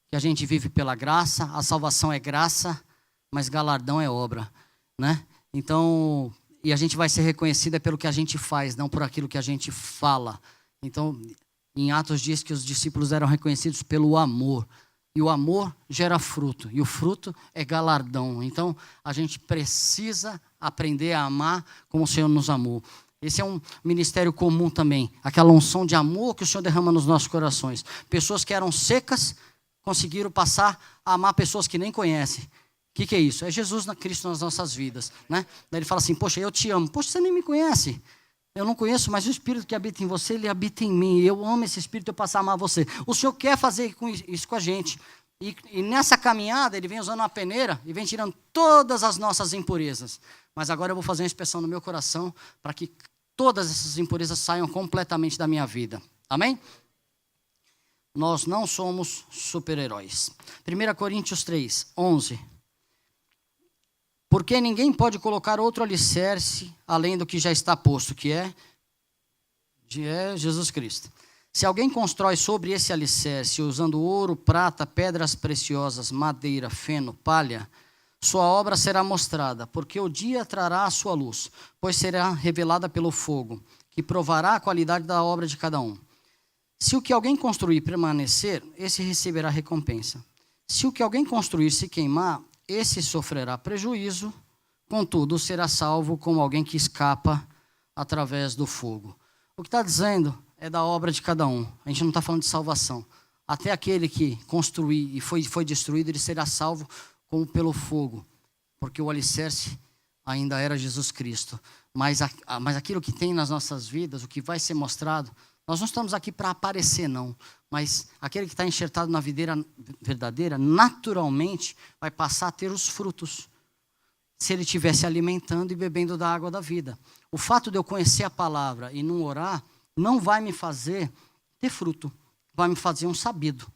que a gente vive pela graça, a salvação é graça, mas galardão é obra, né? Então, e a gente vai ser reconhecida pelo que a gente faz, não por aquilo que a gente fala. Então, em Atos diz que os discípulos eram reconhecidos pelo amor. E o amor gera fruto, e o fruto é galardão. Então, a gente precisa aprender a amar como o Senhor nos amou. Esse é um ministério comum também, aquela unção de amor que o Senhor derrama nos nossos corações. Pessoas que eram secas conseguiram passar a amar pessoas que nem conhecem. O que é isso? É Jesus Cristo nas nossas vidas, né? Daí ele fala assim: poxa, eu te amo. Poxa, você nem me conhece. Eu não conheço, mas o Espírito que habita em você, ele habita em mim. Eu amo esse Espírito, eu passo a amar você. O Senhor quer fazer isso com a gente. E nessa caminhada, ele vem usando uma peneira e vem tirando todas as nossas impurezas. Mas agora eu vou fazer uma inspeção no meu coração para que todas essas impurezas saiam completamente da minha vida. Amém? Nós não somos super-heróis. 1 Coríntios 3, 11. Porque ninguém pode colocar outro alicerce além do que já está posto, que é Jesus Cristo. Se alguém constrói sobre esse alicerce, usando ouro, prata, pedras preciosas, madeira, feno, palha, sua obra será mostrada, porque o dia trará a sua luz, pois será revelada pelo fogo, que provará a qualidade da obra de cada um. Se o que alguém construir permanecer, esse receberá recompensa. Se o que alguém construir se queimar, esse sofrerá prejuízo, contudo será salvo como alguém que escapa através do fogo. O que está dizendo é da obra de cada um. A gente não está falando de salvação. Até aquele que construir e foi destruído, ele será salvo como pelo fogo, porque o alicerce ainda era Jesus Cristo. Mas aquilo que tem nas nossas vidas, o que vai ser mostrado, nós não estamos aqui para aparecer, não. Mas aquele que está enxertado na videira verdadeira, naturalmente vai passar a ter os frutos, se ele estiver se alimentando e bebendo da água da vida. O fato de eu conhecer a palavra e não orar, não vai me fazer ter fruto, vai me fazer um sabido.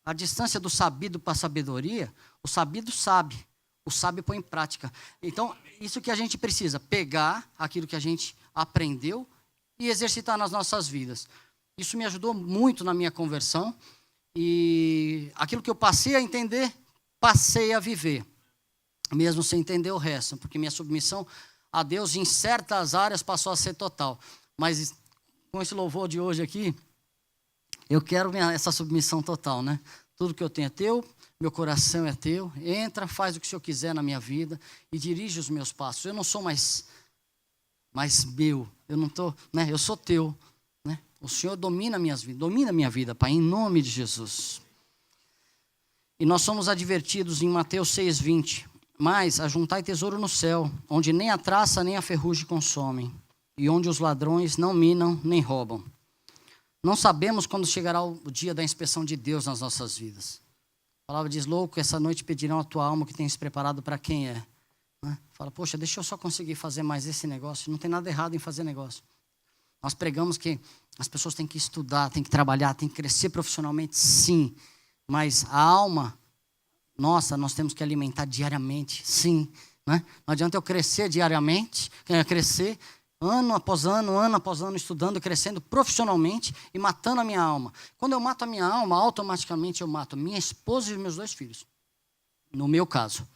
A distância do sabido para a sabedoria, o sabido sabe, o sábio põe em prática. Então, isso que a gente precisa, pegar aquilo que a gente aprendeu e exercitar nas nossas vidas. Isso me ajudou muito na minha conversão e aquilo que eu passei a entender, passei a viver, mesmo sem entender o resto, porque minha submissão a Deus em certas áreas passou a ser total. Mas com esse louvor de hoje aqui, eu quero essa submissão total, né? Tudo que eu tenho é teu, meu coração é teu, entra, faz o que o Senhor quiser na minha vida e dirige os meus passos. Eu não sou mais meu, eu não tô, né? Eu sou teu, né? O Senhor domina a minha vida, Pai, em nome de Jesus. E nós somos advertidos em Mateus 6:20, mas ajuntai tesouro no céu, onde nem a traça nem a ferrugem consomem, e onde os ladrões não minam nem roubam. Não sabemos quando chegará o dia da inspeção de Deus nas nossas vidas. A palavra diz: louco, essa noite pedirão a tua alma que tens preparado para quem é. Né? Fala, poxa, deixa eu só conseguir fazer mais esse negócio. Não tem nada errado em fazer negócio. Nós pregamos que as pessoas têm que estudar, têm que trabalhar, têm que crescer profissionalmente, sim. Mas a alma, nossa, nós temos que alimentar diariamente, sim. Né? Não adianta eu crescer diariamente, crescer ano após ano, estudando, crescendo profissionalmente e matando a minha alma. Quando eu mato a minha alma, automaticamente eu mato minha esposa e meus 2 filhos. No meu caso.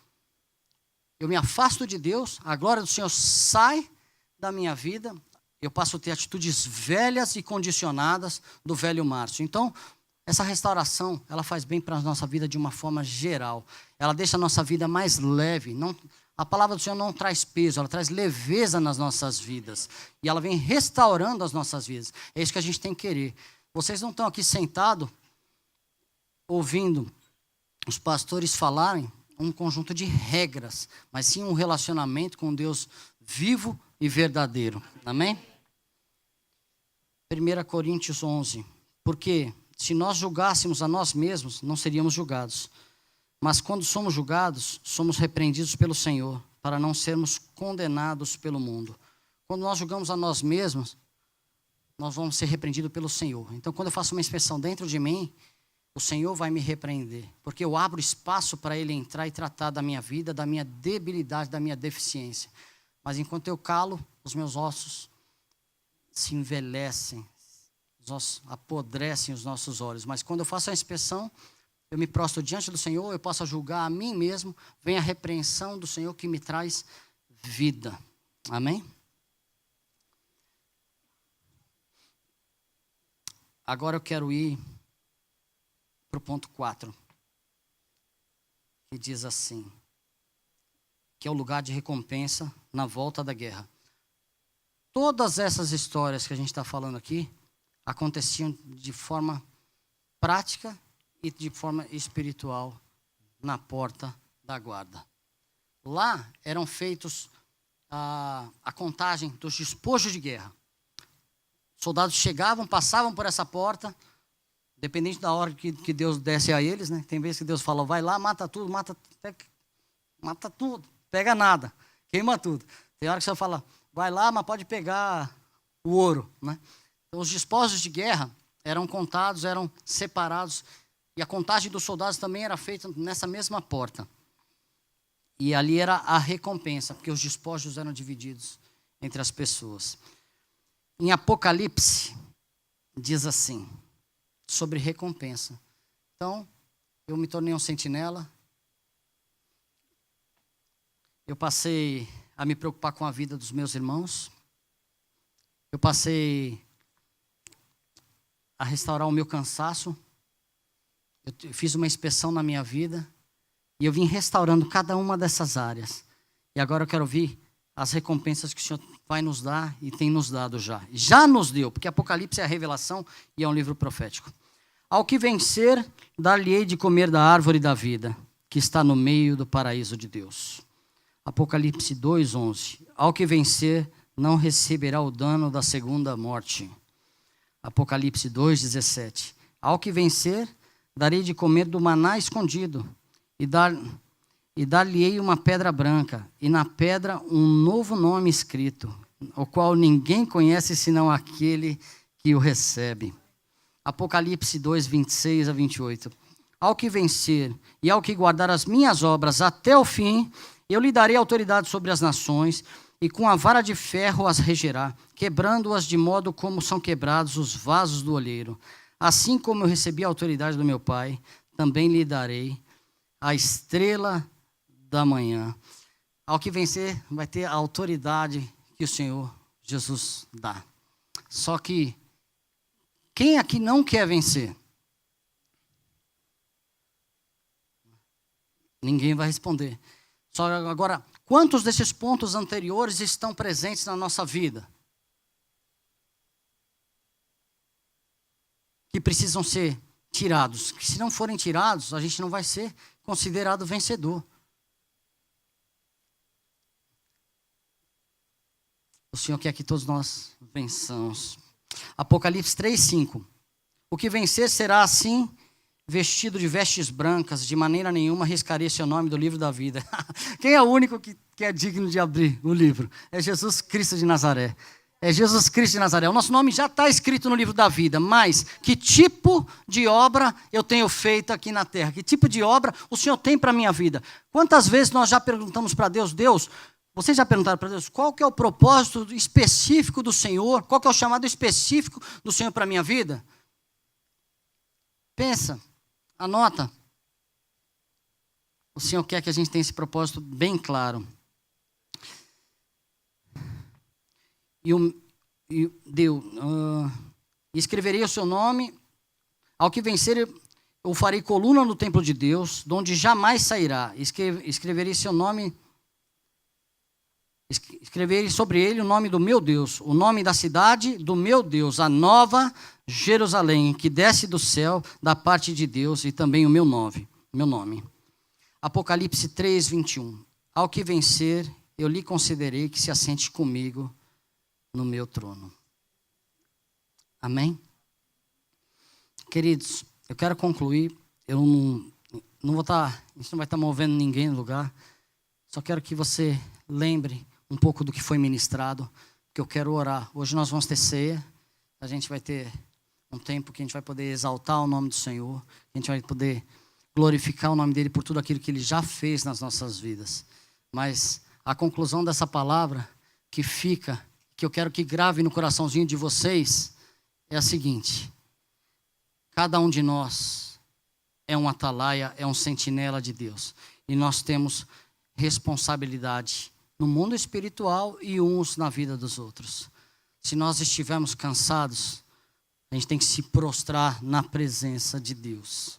Eu me afasto de Deus, a glória do Senhor sai da minha vida, eu passo a ter atitudes velhas e condicionadas do velho Márcio. Então, essa restauração, ela faz bem para a nossa vida de uma forma geral. Ela deixa a nossa vida mais leve. A palavra do Senhor não traz peso, ela traz leveza nas nossas vidas. E ela vem restaurando as nossas vidas. É isso que a gente tem que querer. Vocês não estão aqui sentados, ouvindo os pastores falarem um conjunto de regras, mas sim um relacionamento com Deus vivo e verdadeiro. Amém? 1 Coríntios 11. Porque se nós julgássemos a nós mesmos, não seríamos julgados. Mas quando somos julgados, somos repreendidos pelo Senhor, para não sermos condenados pelo mundo. Quando nós julgamos a nós mesmos, nós vamos ser repreendidos pelo Senhor. Então, quando eu faço uma inspeção dentro de mim, o Senhor vai me repreender, porque eu abro espaço para Ele entrar e tratar da minha vida, da minha debilidade, da minha deficiência. Mas enquanto eu calo, os meus ossos se envelhecem, os ossos apodrecem os nossos olhos. Mas quando eu faço a inspeção, eu me prostro diante do Senhor, eu posso julgar a mim mesmo, vem a repreensão do Senhor que me traz vida. Amém? Agora eu quero ir para o ponto 4, que diz assim, que é o lugar de recompensa na volta da guerra. Todas essas histórias que a gente está falando aqui, aconteciam de forma prática e de forma espiritual na porta da guarda. Lá eram feitos a contagem dos despojos de guerra. Soldados chegavam, passavam por essa porta, dependente da hora que Deus desse a eles, né? Tem vezes que Deus fala, vai lá, mata tudo, mata tudo, pega nada, queima tudo. Tem hora que você fala, vai lá, mas pode pegar o ouro, né? Então, os despojos de guerra eram contados, eram separados, e a contagem dos soldados também era feita nessa mesma porta. E ali era a recompensa, porque os despojos eram divididos entre as pessoas. Em Apocalipse, diz assim, sobre recompensa. Então, eu me tornei um sentinela. Eu passei a me preocupar com a vida dos meus irmãos. Eu passei a restaurar o meu cansaço. Eu fiz uma inspeção na minha vida. E eu vim restaurando cada uma dessas áreas. E agora eu quero ver as recompensas que o Senhor vai nos dar e tem nos dado já. Já nos deu, porque Apocalipse é a revelação e é um livro profético. Ao que vencer, dar-lhe-ei de comer da árvore da vida, que está no meio do paraíso de Deus. Apocalipse 2:11. Ao que vencer, não receberá o dano da segunda morte. Apocalipse 2:17. Ao que vencer, darei de comer do maná escondido, e dar-lhe-ei uma pedra branca, e na pedra um novo nome escrito, o qual ninguém conhece senão aquele que o recebe. Apocalipse 2:26-28. Ao que vencer e ao que guardar as minhas obras até o fim, eu lhe darei autoridade sobre as nações, e com a vara de ferro as regerá, quebrando-as de modo como são quebrados os vasos do oleiro. Assim como eu recebi a autoridade do meu Pai, também lhe darei a estrela da manhã. Ao que vencer, vai ter a autoridade que o Senhor Jesus dá. Só que, quem aqui não quer vencer? Ninguém vai responder. Só agora, quantos desses pontos anteriores estão presentes na nossa vida? Que precisam ser tirados. Que se não forem tirados, a gente não vai ser considerado vencedor. O Senhor quer que todos nós vençamos. Apocalipse 3:5. O que vencer será assim, vestido de vestes brancas, de maneira nenhuma arriscarei seu nome do livro da vida. Quem é o único que é digno de abrir o livro? É Jesus Cristo de Nazaré. É Jesus Cristo de Nazaré. O nosso nome já está escrito no livro da vida, mas que tipo de obra eu tenho feito aqui na terra? Que tipo de obra o Senhor tem para a minha vida? Quantas vezes nós já perguntamos para Deus, vocês já perguntaram para Deus, qual que é o propósito específico do Senhor? Qual que é o chamado específico do Senhor para a minha vida? Pensa, anota. O Senhor quer que a gente tenha esse propósito bem claro. Escreverei o seu nome, ao que vencer eu farei coluna no templo de Deus, de onde jamais sairá. Escreverei seu nome, escreverei sobre ele o nome do meu Deus, o nome da cidade do meu Deus, a nova Jerusalém, que desce do céu da parte de Deus, e também o meu nome. Apocalipse 3:21. Ao que vencer, eu lhe concederei que se assente comigo no meu trono. Amém? Queridos, eu quero concluir. a gente não vai estar movendo ninguém no lugar. Só quero que você lembre um pouco do que foi ministrado, que eu quero orar. Hoje nós vamos ter ceia, a gente vai ter um tempo que a gente vai poder exaltar o nome do Senhor, a gente vai poder glorificar o nome dele por tudo aquilo que ele já fez nas nossas vidas. Mas a conclusão dessa palavra que fica, que eu quero que grave no coraçãozinho de vocês, é a seguinte: cada um de nós é um atalaia, é um sentinela de Deus. E nós temos responsabilidade no mundo espiritual e uns na vida dos outros. Se nós estivermos cansados, a gente tem que se prostrar na presença de Deus.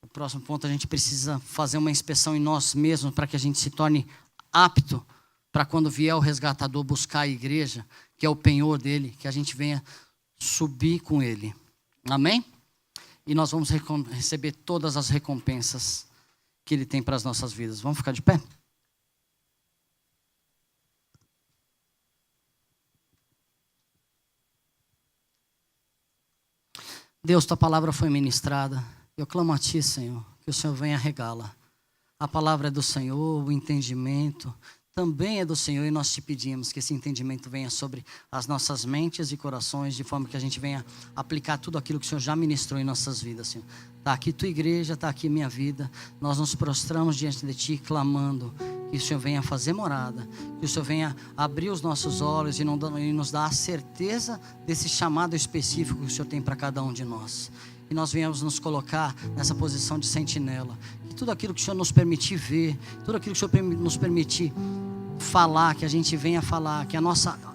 O próximo ponto, a gente precisa fazer uma inspeção em nós mesmos para que a gente se torne apto para quando vier o resgatador buscar a igreja, que é o penhor dele, que a gente venha subir com ele. Amém? E nós vamos receber todas as recompensas que ele tem para as nossas vidas. Vamos ficar de pé? Deus, tua palavra foi ministrada. Eu clamo a ti, Senhor, que o Senhor venha regá-la. A palavra é do Senhor, o entendimento também é do Senhor, e nós te pedimos que esse entendimento venha sobre as nossas mentes e corações, de forma que a gente venha aplicar tudo aquilo que o Senhor já ministrou em nossas vidas, Senhor. Está aqui tua igreja, está aqui minha vida. Nós nos prostramos diante de ti, clamando que o Senhor venha fazer morada, que o Senhor venha abrir os nossos olhos e nos dar a certeza desse chamado específico que o Senhor tem para cada um de nós. E nós venhamos nos colocar nessa posição de sentinela. Que tudo aquilo que o Senhor nos permitir ver, tudo aquilo que o Senhor nos permitir falar, que a gente venha falar,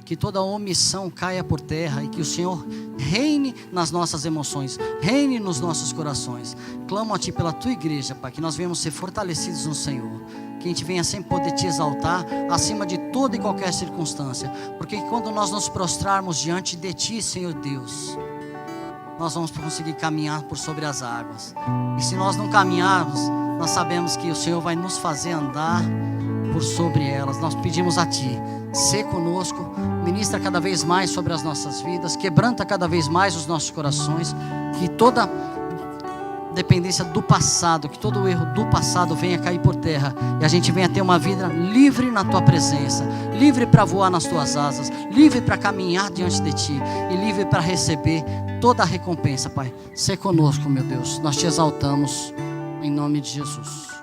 que toda omissão caia por terra e que o Senhor reine nas nossas emoções, reine nos nossos corações. Clamo a ti pela tua igreja, Pai, que nós venhamos ser fortalecidos no Senhor, que a gente venha sempre poder te exaltar acima de toda e qualquer circunstância, porque quando nós nos prostrarmos diante de ti, Senhor Deus, nós vamos conseguir caminhar por sobre as águas. E se nós não caminharmos, nós sabemos que o Senhor vai nos fazer andar por sobre elas. Nós pedimos a ti, sê conosco, ministra cada vez mais sobre as nossas vidas, quebranta cada vez mais os nossos corações, que toda dependência do passado, que todo o erro do passado venha cair por terra e a gente venha ter uma vida livre na tua presença, livre para voar nas tuas asas, livre para caminhar diante de ti e livre para receber toda a recompensa, Pai. Sê conosco, meu Deus, nós te exaltamos em nome de Jesus.